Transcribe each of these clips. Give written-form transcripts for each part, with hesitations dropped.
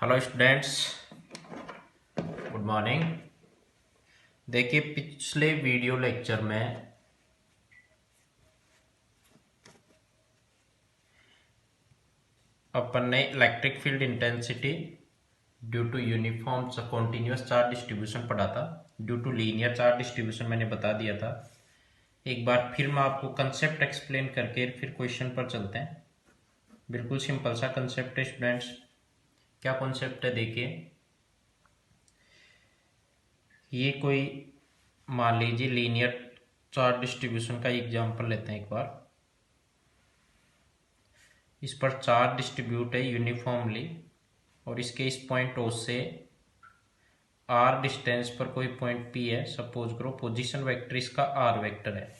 Hello students, good morning. देखिए, पिछले video lecture में अपन ने electric field intensity due to uniform continuous charge distribution पढ़ा था। Due to linear charge distribution मैंने बता दिया था। एक बार फिर मैं आपको कंसेप्ट एक्सप्लेन करके फिर क्वेश्चन पर चलते हैं। बिल्कुल सिंपल सा कंसेप्ट है स्टूडेंट्स। क्या कॉन्सेप्ट है देखिए, ये कोई मान लीजिए लीनियर चार्ज डिस्ट्रीब्यूशन का एग्जांपल लेते हैं एक बार। इस पर चार्ज डिस्ट्रीब्यूट है यूनिफॉर्मली और इसके इस पॉइंट ओ से आर डिस्टेंस पर कोई पॉइंट पी है। सपोज करो पोजीशन वेक्टर इसका आर वेक्टर है।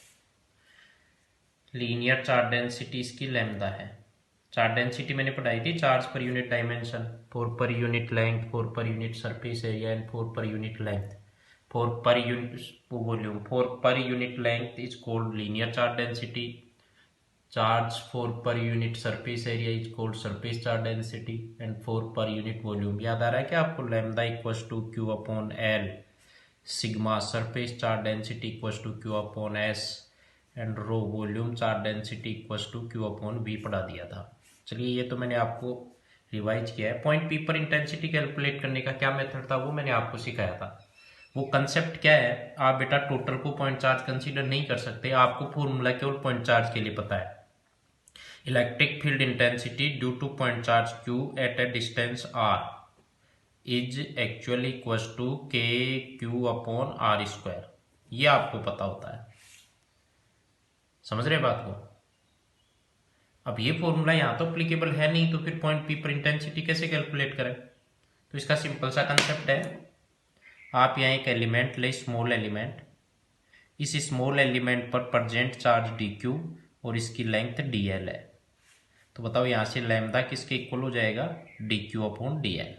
लीनियर चार्ज डेंसिटी इसकी लैम्डा है। चार्ज डेंसिटी मैंने पढ़ाई थी, चार्ज पर unit dimension, 4 per unit length, 4 पर unit surface area and 4 per unit length. 4 पर unit volume, 4 per unit length is called linear charge density. Charge 4 per unit surface area is called surface charge density and 4 per unit volume। याद आ रहा है क्या आपको? Lambda equals to Q upon L, sigma surface charge density equals to Q upon S and rho volume charge density equals to Q upon V पढ़ा दिया था। चलिए, ये तो मैंने आपको रिवाइज किया है। पॉइंट पी पर इंटेंसिटी कैलकुलेट करने का क्या मेथड था वो मैंने आपको सिखाया था। वो कंसेप्ट क्या है, आप बेटा टोटल को पॉइंट चार्ज कंसीडर नहीं कर सकते। आपको फॉर्मूला केवल पॉइंट चार्ज के लिए पता है। Electric field intensity due to point charge q at a distance r is actually equals to K Q upon R square. ये आपको पता होता है। समझ रहे बात को? अब ये फॉर्मूला यहाँ तो अप्लीकेबल है नहीं, तो फिर पॉइंट पी पर इंटेंसिटी कैसे कैलकुलेट करें? तो इसका सिंपल सा कंसेप्ट है, आप यहाँ एक एलिमेंट ले, स्मॉल एलिमेंट। इस स्मॉल एलिमेंट पर प्रेजेंट चार्ज डी क्यू और इसकी लेंथ डी एल है। तो बताओ यहाँ से लैम्डा किसके इक्वल हो जाएगा? D Q upon D L,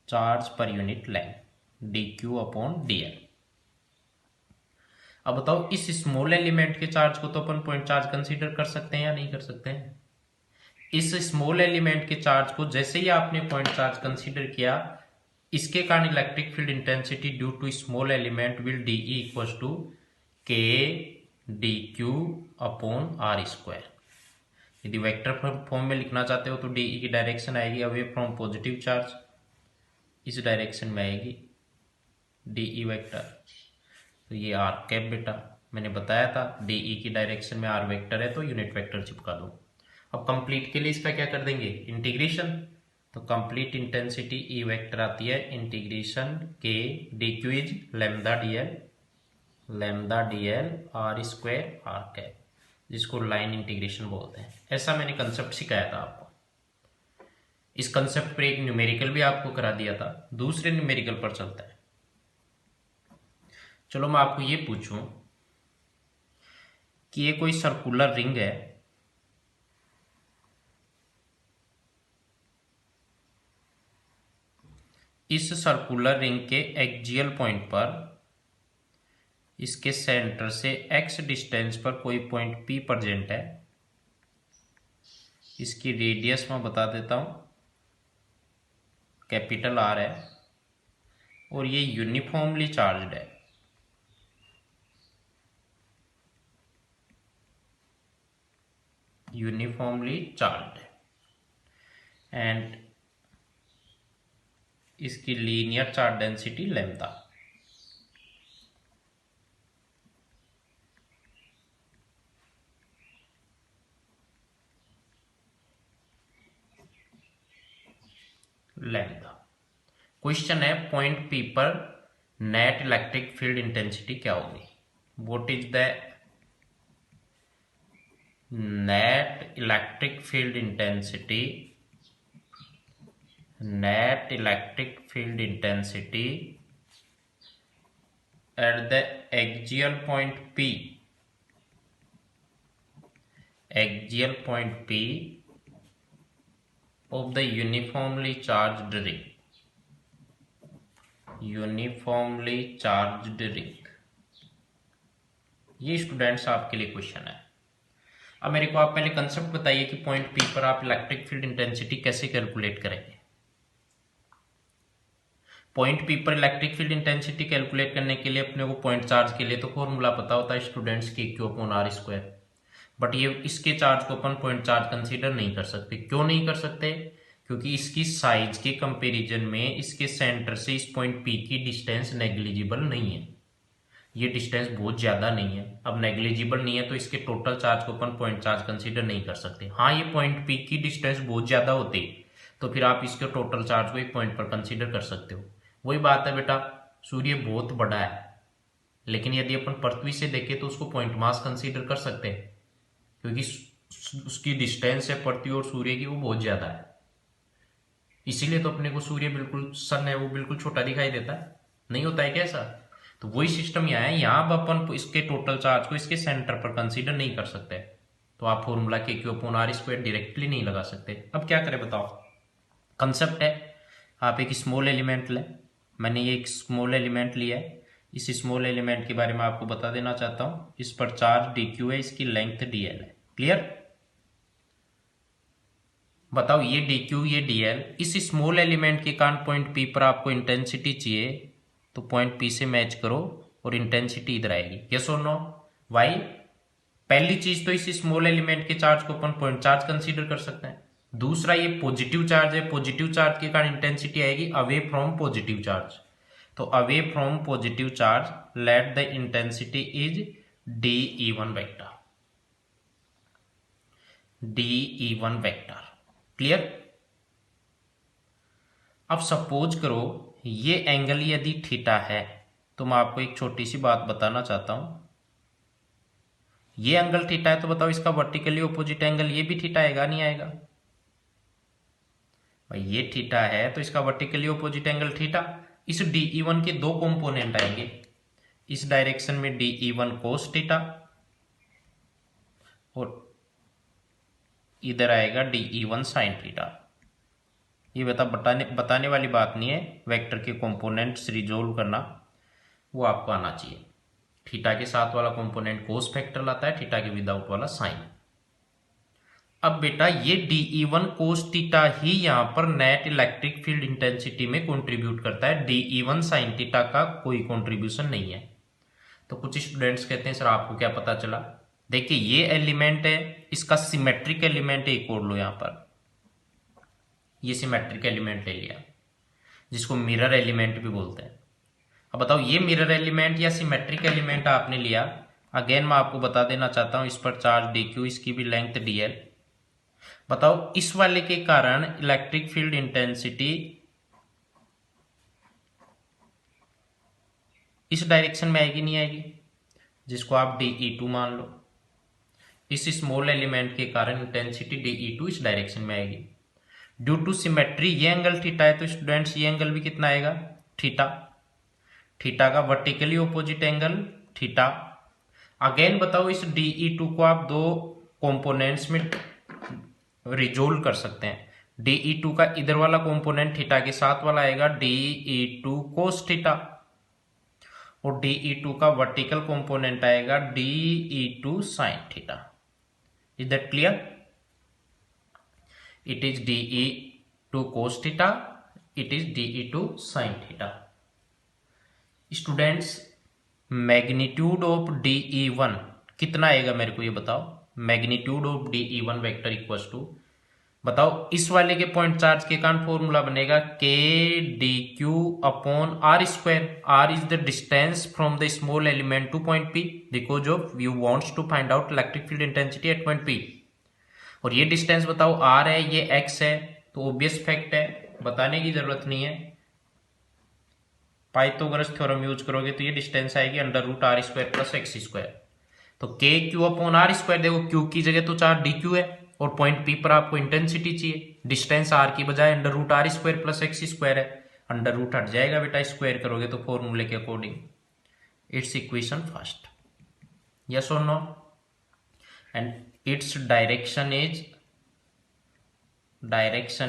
charge पर unit length D Q upon D L. अब बताओ, इस स्मॉल एलिमेंट के चार्ज को तो अपन पॉइंट चार्ज कंसीडर कर सकते हैं या नहीं कर सकते हैं? इस स्मॉल एलिमेंट के चार्ज को जैसे ही आपने पॉइंट चार्ज कंसीडर किया, इसके कारण electric field intensity due to small element will D E equals to K D Q upon R square. यदि वेक्टर फॉर्म में लिखना चाहते हो तो डी की डायरेक्शन आएगी अवे फ्रॉम पॉजिटिव चार्ज, इस डायरेक्शन में आएगी डी वेक्टर। तो ये आर कैप बेटा मैंने बताया था, डी की डायरेक्शन में आर वेक्टर है तो यूनिट वेक्टर चिपका दो। अब कंप्लीट के लिए इसका क्या कर देंगे? इंटीग्रेशन। तो कंप्लीट इंटेंसिटी ई वेक्टर आती है integration K D Q is lambda D L R square R cap, जिसको लाइन इंटीग्रेशन बोलते हैं। ऐसा मैंने कंसेप्ट सिखाया था आपको। इस कंसेप्ट पर एक न्यूमेरिकल भी आपको करा दिया था। दूसरे न्यूमेरिकल पर चलता है। चलो मैं आपको ये पूछूं कि ये कोई सर्कुलर रिंग है, इस सर्कुलर रिंग के एक्सियल पॉइंट पर इसके सेंटर से x डिस्टेंस पर कोई पॉइंट P प्रेजेंट है। इसकी रेडियस मैं बता देता हूं, कैपिटल R है और ये यूनिफॉर्मली चार्ज्ड है। यूनिफॉर्मली चार्ज्ड है एंड इसकी linear charge density lambda. Question है पॉइंट P पर नेट इलेक्ट्रिक फील्ड इंटेंसिटी क्या होगी? What is the net electric field intensity at the axial point P of the uniformly charged ring। ये students आपके लिए question है। अब मेरे को आप पहले कंसेप्ट बताइए कि पॉइंट P पर आप इलेक्ट्रिक फील्ड इंटेंसिटी कैसे कैलकुलेट करेंगे। पॉइंट पी पर इलेक्ट्रिक फील्ड इंटेंसिटी कैलकुलेट करने के लिए अपने को पॉइंट चार्ज के लिए तो फॉर्मूला पता होता है students K Q upon R square, but ये इसके चार्ज को अपन पॉइंट चार्ज कंसीडर नहीं कर सकते। क्यों नहीं कर सकते? क्योंकि इसकी साइज के कंपैरिजन में इसके सेंटर से इस पॉइंट पी की डिस्टेंस नेग्लिजिबल नहीं है, ये डिस्टेंस बहुत ज्यादा नहीं है। अब नेग्लिजिबल नहीं है तो इसके टोटल चार्ज को अपन पॉइंट चार्ज कंसीडर नहीं कर सकते। हाँ, ये पॉइंट पी की डिस्टेंस बहुत ज्यादा होती तो फिर आप इसके टोटल चार्ज को एक पॉइंट पर कंसीडर कर सकते हो। वही बात है बेटा, सूर्य बहुत बड़ा है, लेकिन यदि अपन पृथ्वी से देखें तो उसको पॉइंट मास कंसीडर कर सकते हैं, क्योंकि उसकी डिस्टेंस है पृथ्वी और सूर्य की वो बहुत ज्यादा है। इसीलिए तो अपने को सूर्य बिल्कुल, सन है वो बिल्कुल छोटा दिखाई देता है, नहीं होता है कैसा? तो वही सिस्टम यहाँ है, यहाँ अब अपन इसके टोटल चार्ज को इसके सेंटर पर कंसीडर नहीं कर सकते, तो आप formula K Q upon R square directly नहीं लगा सकते। अब क्या करें बताओ? कंसेप्ट है, आप एक स्मॉल एलिमेंट लें, मैंने ये एक स्मॉल एलिमेंट लिया है, इस स्मॉल एलिमेंट के बारे में आपको बता देना चाहता हूं। इस पर चार्ज डी क्यू है, इसकी लेंथ डी एल है। क्लियर? बताओ ये डी क्यू ये डी एल, इस स्मॉल एलिमेंट के कारण पॉइंट पी पर आपको इंटेंसिटी चाहिए, तो पॉइंट पी से मैच करो और इंटेंसिटी इधर आएगी। यस और नो? वाई? पहली चीज तो इस स्मॉल एलिमेंट के चार्ज को अपन पॉइंट चार्ज कंसीडर कर सकते हैं। दूसरा, ये पॉजिटिव चार्ज है, पॉजिटिव चार्ज के कारण इंटेंसिटी आएगी अवे फ्रॉम पॉजिटिव चार्ज, तो away from positive charge let the intensity is D E one vector, D E one vector. Clear? अब सपोज करो ये एंगल यदि थीटा है, तो मैं आपको एक छोटी सी बात बताना चाहता हूं। ये एंगल थीटा है तो बताओ इसका वर्टिकली ऑपोजिट एंगल ये भी थीटा आएगा नहीं आएगा? भाई ये थीटा है तो इसका वर्टिकली ऑपोजिट एंगल थीटा। इस डी ई वन के दो कंपोनेंट आएंगे, इस डायरेक्शन में D E one cos theta और इधर आएगा D E one sine theta. ये बताने वाली बात नहीं है, वेक्टर के कंपोनेंट्स रिजोल्व करना वो आपको आना चाहिए। थीटा के साथ वाला कंपोनेंट कोस फैक्टर लाता है, थीटा के विदाउट वाला साइन। अब बेटा ये D E one cos theta ही यहां पर नेट इलेक्ट्रिक फील्ड इंटेंसिटी में कंट्रीब्यूट करता है, D E one sine theta का कोई कंट्रीब्यूशन नहीं है। तो कुछ स्टूडेंट्स कहते हैं सर आपको क्या पता चला? देखिए ये एलिमेंट है, इसका सिमेट्रिक एलिमेंट एक और लो, यहां पर ये सिमेट्रिक एलिमेंट ले लिया, जिसको मिरर एलिमेंट भी बोलते हैं। अब बताओ ये मिरर एलिमेंट या सिमेट्रिक एलिमेंट आपने लिया, अगेन मैं आपको बता देना चाहता हूं, इस पर चार्ज डी क्यू, इसकी भी लेंथ डी एल। बताओ इस वाले के कारण इलेक्ट्रिक फील्ड इंटेंसिटी इस डायरेक्शन में आएगी नहीं आएगी, जिसको आप डी ई टू मान लो। इस स्मॉल एलिमेंट के कारण इंटेंसिटी डी ई टू इस डायरेक्शन में आएगी। ड्यू टू सिमेट्री ये एंगल थीटा है तो स्टूडेंट्स ये एंगल भी कितना आएगा? थीटा। थीटा का vertically opposite angle theta. Again बताओ इस डी ई टू को आप दो कंपोनेंट्स में रिजोल्व कर सकते हैं। डी ई टू का इधर वाला कंपोनेंट थीटा के साथ वाला आएगा D E two cos theta, और डी ई टू का वर्टिकल कंपोनेंट आएगा D E two sine theta. Is that clear? It is D E two cos theta, it is D E two sine theta. Students magnitude of D E one कितना आएगा मेरे को ये बताओ? Magnitude of D E one vector equals to, बताओ इस वाले के पॉइंट चार्ज के कारण फॉर्मूला बनेगा K D Q upon R square. R is the distance from the small element to point P, because of you wants to find out electric field intensity at point P. और ये distance बताओ are है, ये x है, तो obvious fact है, बताने की जरूरत नहीं है। पाइथागोरस थ्योरम यूज करोगे तो ये डिस्टेंस आएगी under root R square plus X square. तो K Q upon R square, देखो क्यू की जगह तो चार्ज डी क्यू है और पॉइंट पी पर आपको इंटेंसिटी चाहिए, डिस्टेंस आर की बजाय under root R square plus X square है, अंडर रूट हट जाएगा बेटा, स्क्वायर करोगे तो फॉर्मूले के according. Its equation first, yes और no? And its direction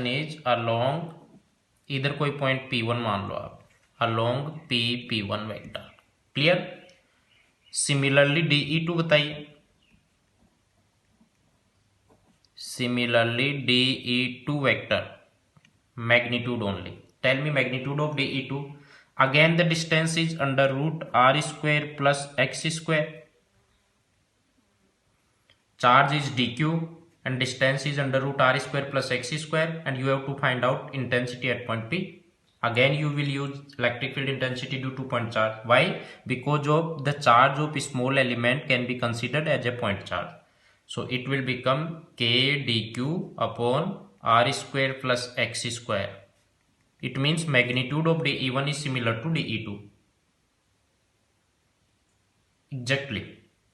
is along, इधर कोई पॉइंट P1 मान लो आप, along P1 vector. Clear? Similarly DE2 बताइए, similarly DE2 vector magnitude only, Tell me magnitude of dE2. Again the distance is under root r square plus x square. Charge is dq and distance is under root r square plus x square, and you have to find out intensity at point P. Again you will use electric field intensity due to point charge. Why? Because of the charge of small element can be considered as a point charge. So it will become k dq upon r square plus x square. It means magnitude of dE1 is similar to dE2. Exactly.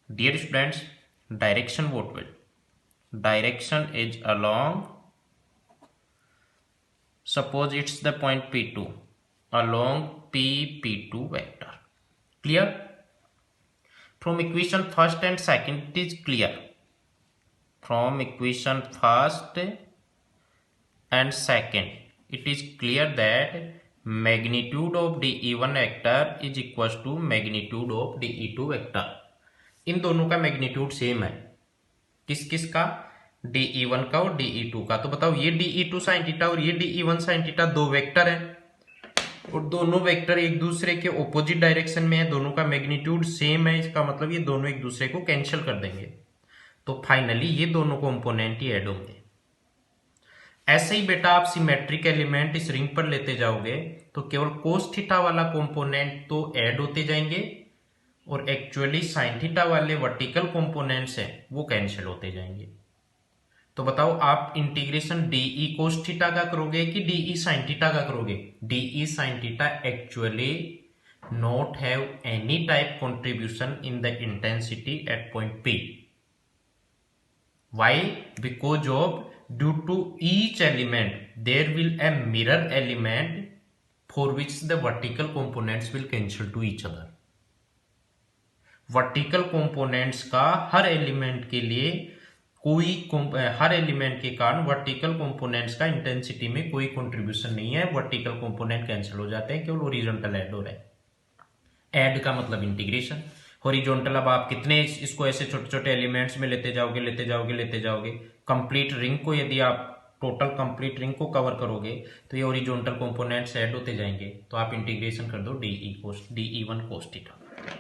Dear students, direction what will? Direction is along, suppose it's the point P2, along P2 vector. Clear? From equation first and second it is clear. From equation first and second it is clear that magnitude of dE1 vector is equals to magnitude of dE2 vector. इन दोनों का magnitude same है. किस किस का? dE1 का और dE2 का. तो बताओ ये dE2 sin थीटा और ये dE1 sin थीटा दो वेक्टर हैं और दोनों वेक्टर एक दूसरे के ऑपोजिट डायरेक्शन में है. दोनों का मैग्नीट्यूड सेम है. इसका मतलब ये दोनों एक दूसरे को कैंसिल कर देंगे. तो फाइनली ये दोनों कंपोनेंट ही ऐड होंगे. ऐसे ही बेटा आप सिमेट्रिक एलिमेंट इस रिंग पर लेते जाओगे तो केवल कोस थीटा वाला कंपोनेंट तो ऐड होते जाएंगे और एक्चुअली साइन थीटा वाले वर्टिकल कंपोनेंट्स हैं वो कैंसिल होते जाएंगे. तो बताओ आप इंटीग्रेशन डीई कोस थीटा का करोगे कि डीई साइन थीटा का करोगे? D E sine theta actually not have any type contribution in the intensity at point P. Why? Because of due to each element there will a mirror element for which the vertical components will cancel to each other. Vertical components का हर element के लिए हर element के कारण vertical components का intensity में कोई contribution नहीं है. वर्टिकल कंपोनेंट कैंसिल हो जाते हैं, केवल ओरिजेंटल ऐड हो रहा है. ऐड का मतलब इंटीग्रेशन. हॉरिजॉन्टल अब आप कितने इसको ऐसे छोटे छोटे एलिमेंट्स में लेते जाओगे. कंप्लीट रिंग को यदि आप टोटल कंप्लीट रिंग को कवर करोगे तो ये हॉरिजॉन्टल कंपोनेंट्स ऐड होते जाएंगे. तो आप इंटीग्रेशन कर दो dE1 cos थीटा.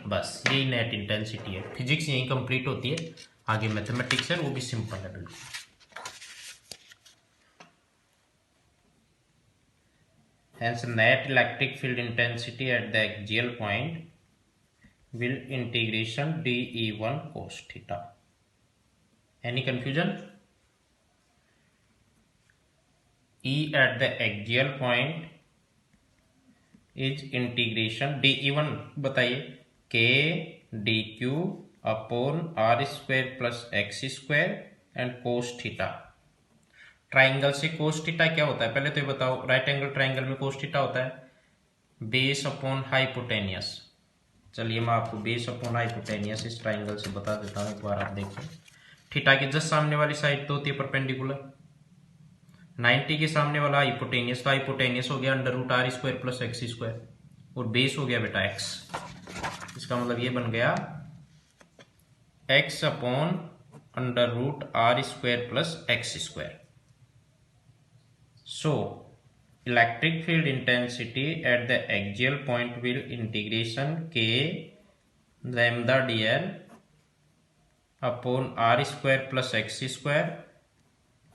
बस यही नेट इंटेंसिटी है. फिजिक्स यही कंप्लीट होती है. आगे मैथमेटिक्स है वो भी सिंपल है बिल्कुल. Hence net electric field intensity at the axial point will integration dE1 cos theta. Any confusion? E at the axial point is integration dE1 बताइए k dq upon r square plus x square and cos theta. Triangle से cos theta क्या होता है पहले तो ये बताओ. Right angle triangle में कोस थीटा होता है बेस अपॉन हाइपोटेनियस. चलिए मैं आपको बेस अपॉन हाइपोटेनियस इस ट्राइंगल से बता देता हूँ. एक बार आप देखिए. थीटा के जस्ट सामने वाली साइड तो होती है परपेंडिकुलर. 90 के सामने वाला हाइपोटेनियस. तो हाइपोटेनियस हो गया under root R square plus X square और बेस हो गया बेटा एक्स. इसका मतलब ये बन गया X upon under root R square plus X square. So electric field intensity at the axial point will integration k lambda dl upon r square plus x square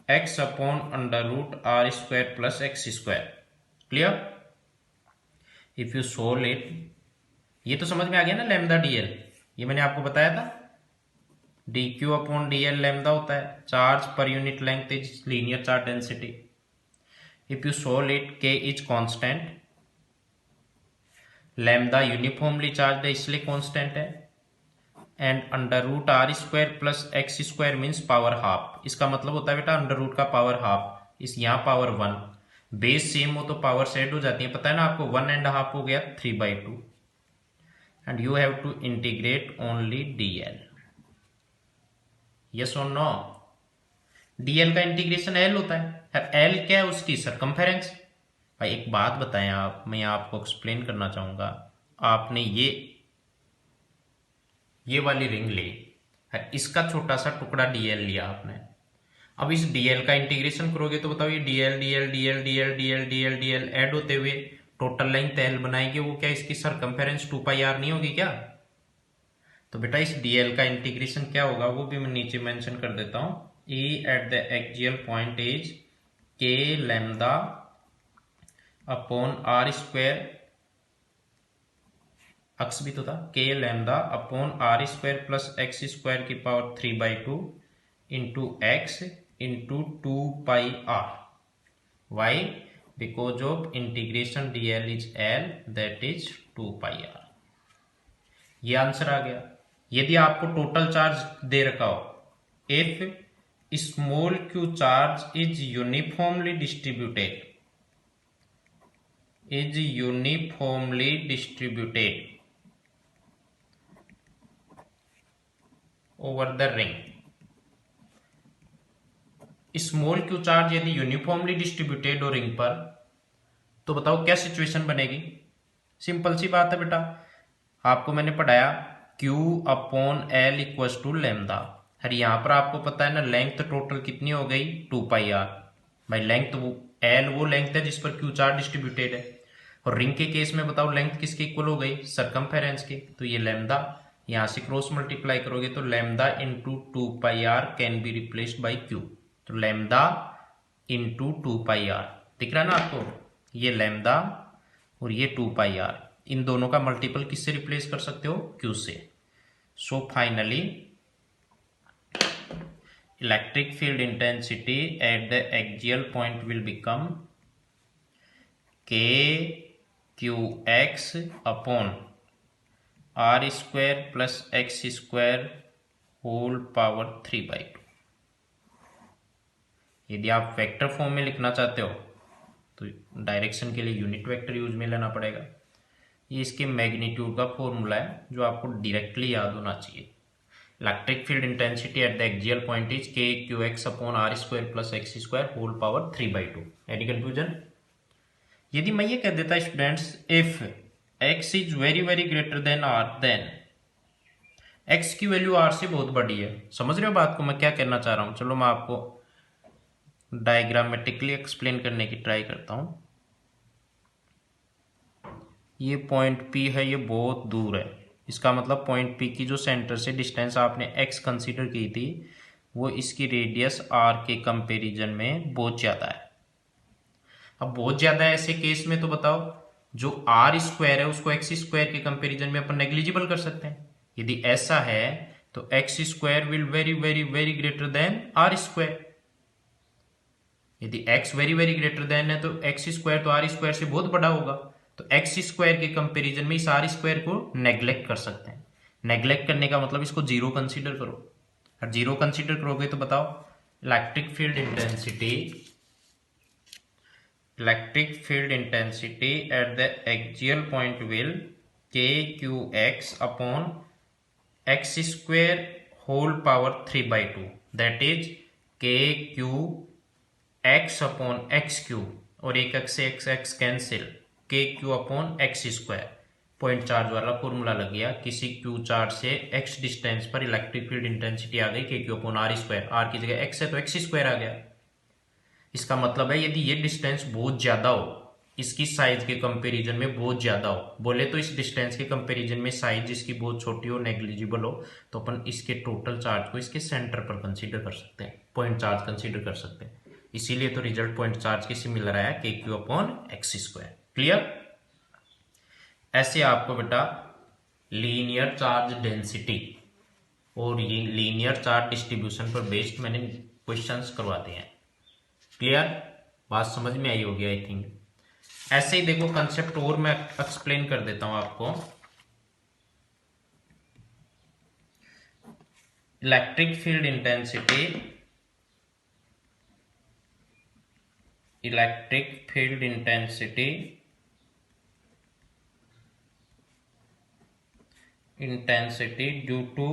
x upon under root r square plus x square. Clear? If you solve it, ये तो समझ में आ गया ना lambda dl. ये मैंने आपको बताया था dq upon dl lambda होता है. चार्ज पर unit length is linear charge density. If you solve it, k is constant, lambda uniformly charged है इसलिए constant है, and under root r square plus x square means power half. इसका मतलब होता है बेटा अंडर रूट का पावर हाफ. इस यहाँ पावर 1. बेस सेम हो तो पावर सेट हो जाती है. पता है ना आपको 1.5 हो गया 3/2 and you have to integrate only dl. Yes or no? dl का इंटीग्रेशन l होता है. एल क्या है? उसकी सरकमफेरेंस. भाई एक बात बताएं आप, मैं आपको एक्सप्लेन करना चाहूंगा. आपने ये वाली रिंग ली, इसका छोटा सा टुकड़ा डीएल लिया आपने. अब इस dl का इंटीग्रेशन करोगे तो बताओ ये dl dl dl dl dl dl dl add होते हुए टोटल लेंथ l बनाएंगे, वो क्या इसकी सरकमफेरेंस 2πr नहीं होगी क्या? तो बेटा इस dl का इंटीग्रेशन क्या होगा वो भी मैं नीचे मेंशन कर देता हूं। e at the axial point is k lambda upon R square, अक्स भी तो था, k lambda upon R square plus X square की power 3/2 into X into 2πr। Why? Because of integration dl is l, that is 2πr। ये answer आ गया। यदि आपको total charge दे रखा हो, if small q charge is uniformly distributed over the ring. Small q charge यदि uniformly distributed हो ring पर, तो बताओ क्या सिचुएशन बनेगी? सिंपल सी बात है बेटा, आपको मैंने पढ़ाया Q upon L equals to lambda. हर यहाँ पर आपको पता है ना लेंथ टोटल कितनी हो गई 2πr। भाई लेंथ L वो लेंथ है जिस पर Q चार्ज डिस्ट्रीब्यूटेड है, और रिंग के केस में बताओ लेंथ किसके इक्वल हो गई? सरकमफेरेंस के। तो ये लैम्डा यहाँ से क्रॉस मल्टीप्लाई करोगे तो lambda into 2πr can be replaced by Q। तो लैम्डा इंटू 2πr दिख रहा है ना आपको, ये लैम्डा और ये 2πr, इन दोनों का मल्टीपल किससे रिप्लेस कर सकते हो? Q से। So finally electric field intensity at the axial point will become k qx upon R square plus X square whole power 3/2। यदि आप वेक्टर फॉर्म में लिखना चाहते हो तो डायरेक्शन के लिए यूनिट वेक्टर यूज में लेना पड़ेगा। ये इसके मैग्नीट्यूड का फॉर्मूला है जो आपको डायरेक्टली याद होना चाहिए। Electric field intensity at the axial point is k qx upon R square plus X square whole power 3/2। Any confusion? यदि मैं ये कह देता students, if x is very very greater than r, then x की value r से बहुत बड़ी है। समझ रहे हो बात को मैं क्या कहना चाह रहा हूं? चलो मैं आपको डायग्रामेटिकली एक्सप्लेन करने की ट्राई करता हूं। ये पॉइंट P है, ये बहुत दूर है, इसका मतलब पॉइंट P की जो सेंटर से डिस्टेंस आपने x कंसीडर की थी वो इसकी रेडियस r के कंपैरिजन में बहुत ज़्यादा है। अब बहुत ज़्यादा है ऐसे केस में तो बताओ जो r स्क्वायर है उसको x स्क्वायर के कंपैरिजन में अपन नेग्लिजिबल कर सकते हैं। यदि ऐसा है तो x square will very very very greater than r square. यदि x very very greater then है तो x स्क्वायर तो r स्क्वायर से बहुत बड़ा होगा, तो x स्क्वायर के कंपैरिजन में इस r स्क्वायर को नेग्लेक्ट कर सकते हैं। नेग्लेक्ट करने का मतलब इसको जीरो कंसीडर करो, और जीरो कंसीडर करोगे तो बताओ electric field intensity at the axial point will k qx upon X square whole power 3/2, that is k q x upon X cube, और एक x से x कैंसिल, k q अपॉन X square. Point charge वाला formula लग गया, किसी q charge से x distance पर इलेक्ट्रिक फील्ड इंटेंसिटी आ गई k q अपॉन r स्क्वायर। r की जगह x है तो x स्क्वायर आ गया। इसका मतलब है यदि ये डिस्टेंस बहुत ज्यादा हो, इसकी साइज के कंपैरिजन में बहुत ज्यादा हो, बोले तो इस डिस्टेंस के कंपैरिजन में साइज इसकी बहुत छोटी हो, नेग्लिजिबल हो, तो अपन इसके टोटल चार्ज को इसके सेंटर पर कंसीडर कर सकते हैं, पॉइंट चार्ज कंसीडर कर सकते हैं। इसीलिए तो रिजल्ट पॉइंट चार्ज के सिमिलर आया के Q upon X square. Clear? ऐसे आपको बेटा लीनियर चार्ज डेंसिटी और ये लीनियर चार्ज डिस्ट्रीब्यूशन पर बेस्ड मैंने क्वेश्चंस करवाते हैं। क्लियर? बात समझ में आई होगी आई थिंक। ऐसे ही देखो कंसेप्ट और मैं एक्सप्लेन कर देता हूं आपको। Electric field intensity due to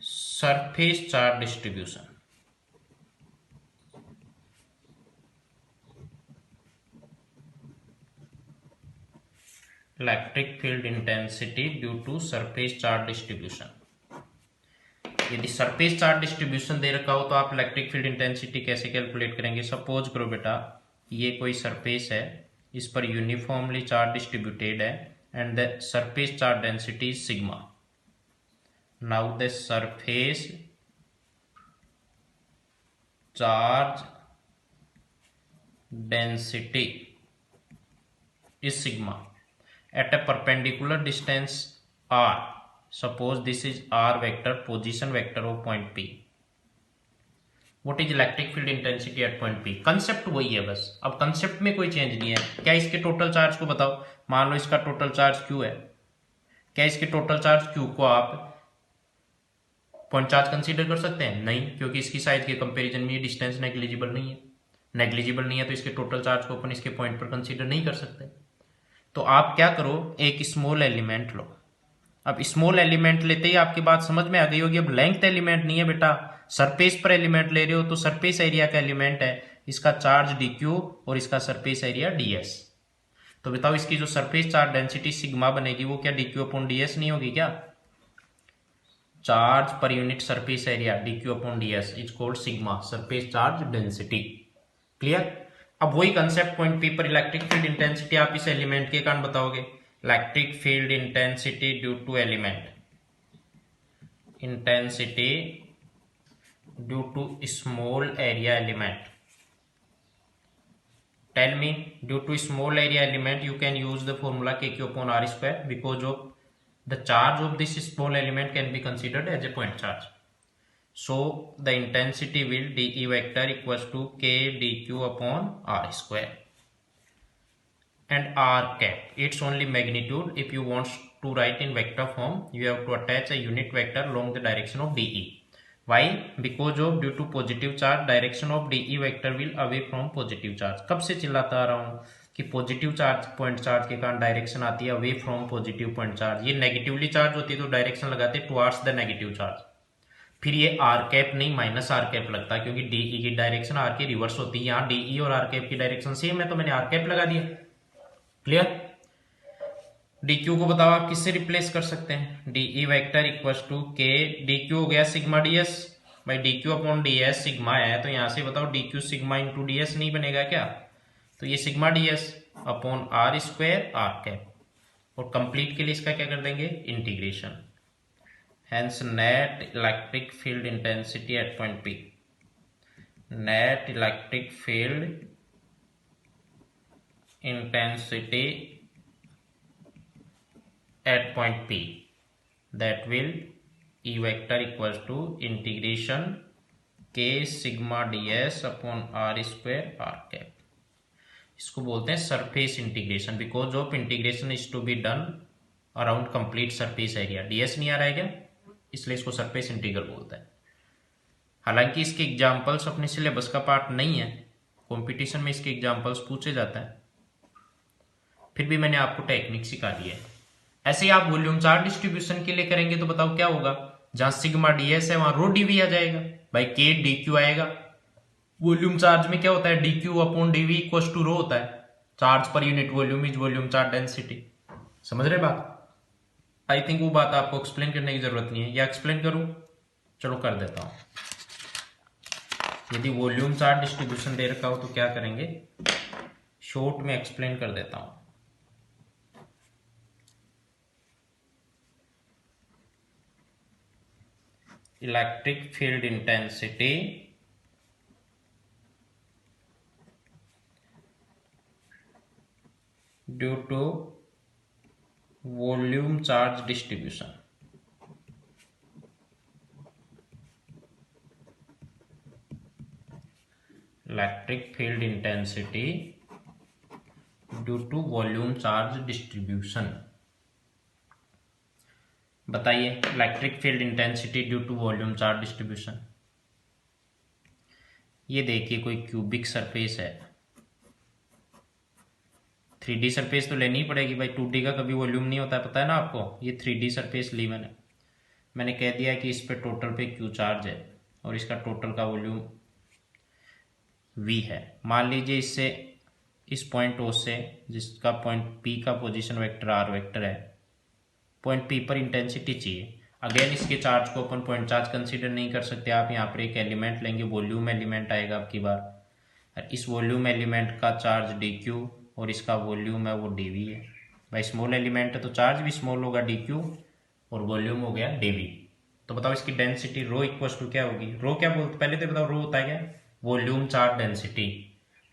surface charge distribution. Electric field intensity due to surface charge distribution. यदि सरफेस चार्ज डिस्ट्रीब्यूशन दे रखा हो तो आप इलेक्ट्रिक फील्ड इंटेंसिटी कैसे कैलकुलेट करेंगे। सपोज करो बेटा ये कोई सरफेस है, इस पर यूनिफॉर्मली चार्ज डिस्ट्रीब्यूटेड है and the surface charge density is sigma. Now the surface charge density is sigma at a perpendicular distance r. Suppose this is r vector, position vector of point P. What is electric field intensity at point P? Concept वही है बस, अब concept में कोई change नहीं है। क्या इसके टोटल चार्ज को बताओ, मान लो इसका टोटल चार्ज Q है, क्या इसके टोटल चार्ज Q को आप पॉइंट चार्ज कंसीडर कर सकते हैं? नहीं, क्योंकि इसकी साइज के कंपैरिजन में ये डिस्टेंस नेग्लिजिबल नहीं है। नेग्लिजिबल नहीं है तो इसके टोटल चार्ज को अपन इसके पॉइंट पर कंसीडर नहीं कर सकते। तो आप क्या करो, एक स्मॉल एलिमेंट लो। अब स्मॉल एलिमेंट लेते ही आपकी बात समझ में आ गई होगी। अब लेंथ एलिमेंट नहीं है बेटा, सरफेस पर एलिमेंट ले रहे हो तो सरफेस एरिया का एलिमेंट है, इसका चार्ज dq और इसका सरफेस एरिया ds। तो बताओ इसकी जो सरफेस चार्ज डेंसिटी सिग्मा बनेगी वो क्या dq अपॉन ds नहीं होगी क्या? चार्ज पर unit surface area dq upon ds is called sigma, surface charge density. Clear? अब वही कंसेप्ट पॉइंट पी पर इलेक्ट्रिक फील्ड इंटेंसिटी आप इस एलिमेंट के कारण बताओगे। Electric field intensity due to element, intensity due to small area element. Tell me, due to small area element you can use the formula kq upon r square because of the charge of this small element can be considered as a point charge. So the intensity will dE vector equals to k dq upon r square and r cap, its only magnitude. If you want to write in vector form you have to attach a unit vector along the direction of dE. Why? Because of due to positive charge direction of dE vector will away from positive charge. कब से चिल्लाता आ रहा हूँ कि positive charge point charge के कारण direction आती है away from positive point charge. ये नेगेटिवली चार्ज होती है तो डायरेक्शन लगाते टुवर्ड्स द नेगेटिव चार्ज। फिर ये आर कैप नहीं माइनस आर कैप लगता है क्योंकि डीई की डायरेक्शन आर के रिवर्स होती है। यहाँ डीई और आर कैप की डायरेक्शन सेम है तो मैंने आर कैप लगा दिया। क्लियर? डीक्यू को बताओ आप किससे रिप्लेस कर सकते हैं? डीई वेक्टर इक्वल्स टू के डीक्यू हो गया सिग्मा डीएस। भाई डीक्यू अपॉन डीएस सिग्मा है तो यहां से बताओ डीक्यू सिग्मा इंटू डीएस नहीं बनेगा क्या? तो ये sigma D S upon R square R cap. और कंप्लीट के लिए इसका क्या कर देंगे? Integration. Hence net electric field intensity at point P. Net electric field intensity at point P, that will E vector equals to integration k sigma ds upon r square r cap. इसको बोलते हैं surface integration because of integration is to be done around complete surface area. ds नहीं आ रहा है क्या, इसलिए इसको surface integral बोलता है। हालांकि इसके एग्जांपल्स अपने सिलेबस का पार्ट नहीं है, कंपटीशन में इसके एग्जांपल्स पूछे जाते हैं, फिर भी मैंने आपको टेक्निक सिखा दी है। ऐसे ही आप वॉल्यूम चार्ज डिस्ट्रीब्यूशन के लिए करेंगे तो बताओ क्या होगा, जहां सिग्मा डीएस है वहां रो डीवी आ जाएगा, भाई के डीक्यू आएगा। वॉल्यूम चार्ज में क्या होता है, D Q upon D V equals to rho होता है, चार्ज पर unit volume is volume charge density. समझ रहे बात? आई थिंक वो बात आपको एक्सप्लेन करने की जरूरत नहीं है, या एक्सप्लेन करूं? चलो कर देता हूं। यदि वॉल्यूम चार्ज डिस्ट्रीब्यूशन दे रखा हो तो क्या करेंगे, शॉर्ट में एक्सप्लेन कर देता हूं। Electric field intensity due to volume charge distribution. Electric field intensity due to volume charge distribution. बताइए electric field intensity due to volume charge distribution. ये देखिए कोई क्यूबिक सरफेस है, 3D सरफेस तो लेनी ही पड़ेगी भाई, 2D का कभी वॉल्यूम नहीं होता है, पता है ना आपको। ये 3D सरफेस ली मैंने कह दिया कि इस पे टोटल पे क्यू चार्ज है और इसका टोटल का वॉल्यूम V है। मान लीजिए इससे इस पॉइंट O से, जिसका पॉइंट P का पोजीशन वेक्टर R वेक्टर है, पॉइंट P पर इंटेंसिटी चाहिए। अगेन इसके चार्ज को अपन पॉइंट चार्ज कंसीडर नहीं कर सकते। आप यहाँ पर एक एलिमेंट लेंगे, वॉल्यूम एलिमेंट आएगा आपकी बार, और इस वॉल्यूम एलिमेंट का चार्ज डी क्यू और इसका वॉल्यूम है वो डी वी है। भाई स्मॉल एलिमेंट है तो चार्ज भी स्मॉल होगा, डी क्यू, और वॉल्यूम हो गया डी वी। तो बताओ इसकी डेंसिटी रो इक्वल टू क्या होगी? रो क्या बोलते पहले तो बताओ, रो होता है क्या? वॉल्यूम चार्ज डेंसिटी,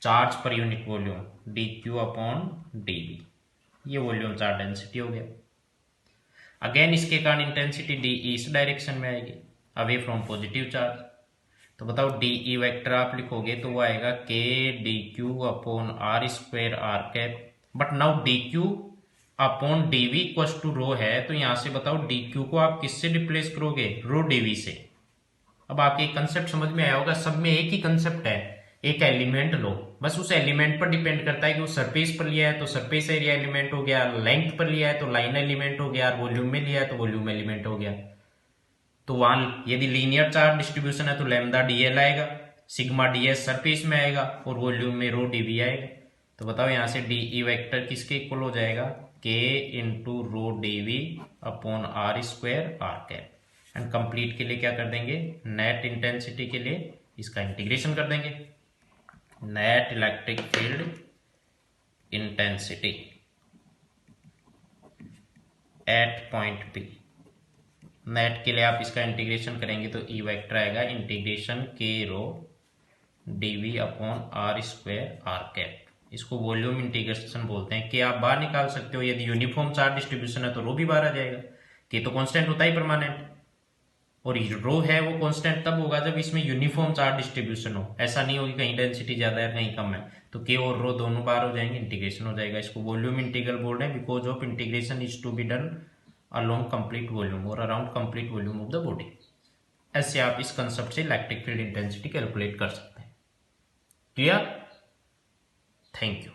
चार्ज पर unit volume, D Q upon D V, ये वॉल्यूम चार्ज डेंसिटी हो गया। अगेन इसके कारण इंटेंसिटी डी ई इस डायरेक्शन में आएगी, अवे फ्रॉम पॉजिटिव चार्ज। तो बताओ डी ई वेक्टर आप लिखोगे तो वो आएगा K D Q upon R square R cap. But now D Q upon D V equal to rho है, तो यहां से बताओ डी क्यू को आप किससे रिप्लेस करोगे? रो डी वी से। अब आपके कंसेप्ट समझ में आया होगा, सब में एक ही कंसेप्ट है, एक एलिमेंट लो, बस उस एलिमेंट पर डिपेंड करता है कि वो सरफेस पर लिया है तो सरफेस एरिया एलिमेंट हो गया, लेंथ पर लिया है तो लाइन एलिमेंट हो गया, वॉल्यूम में लिया है तो वॉल्यूम एलिमेंट हो गया। तो वहां यदि लीनियर चार्ज डिस्ट्रीब्यूशन है तो लैम्डा डीएल आएगा, सिग्मा डीएस सरफेस में आएगा, और वॉल्यूम में रो डीवी आएगा। तो बताओ यहां से डीई वेक्टर किसके इक्वल हो जाएगा? K into rho D V upon R square R cap. And complete के लिए क्या कर देंगे? नेट इंटेंसिटी के लिए इसका इंटीग्रेशन कर देंगे, net electric field intensity at point P. Net के लिए आप इसका इंटीग्रेशन करेंगे तो ई वेक्टर आएगा integration K rho D V upon R square R cap. इसको वॉल्यूम इंटीग्रेशन बोलते हैं। के आप बाहर निकाल सकते हो, यदि यूनिफॉर्म चार्ज डिस्ट्रीब्यूशन है तो रो भी बाहर आ जाएगा। के तो कांस्टेंट होता ही परमानेंट, और रो है वो कांस्टेंट तब होगा जब इसमें यूनिफॉर्म चार्ज डिस्ट्रीब्यूशन हो। ऐसा नहीं होगी कहीं डेंसिटी ज्यादा है कहीं कम है, तो के और रो दोनों बाहर हो जाएंगे, इंटीग्रेशन हो जाएगा। इसको वॉल्यूम इंटीग्रल बोल रहे हैं because of integration is to be done along complete volume or around complete volume of the body। ऐसे आप इस कंसेप्ट से इलेक्ट्रिक फील्ड इंटेंसिटी कैलकुलेट कर सकते हैं। क्लियर? Thank you.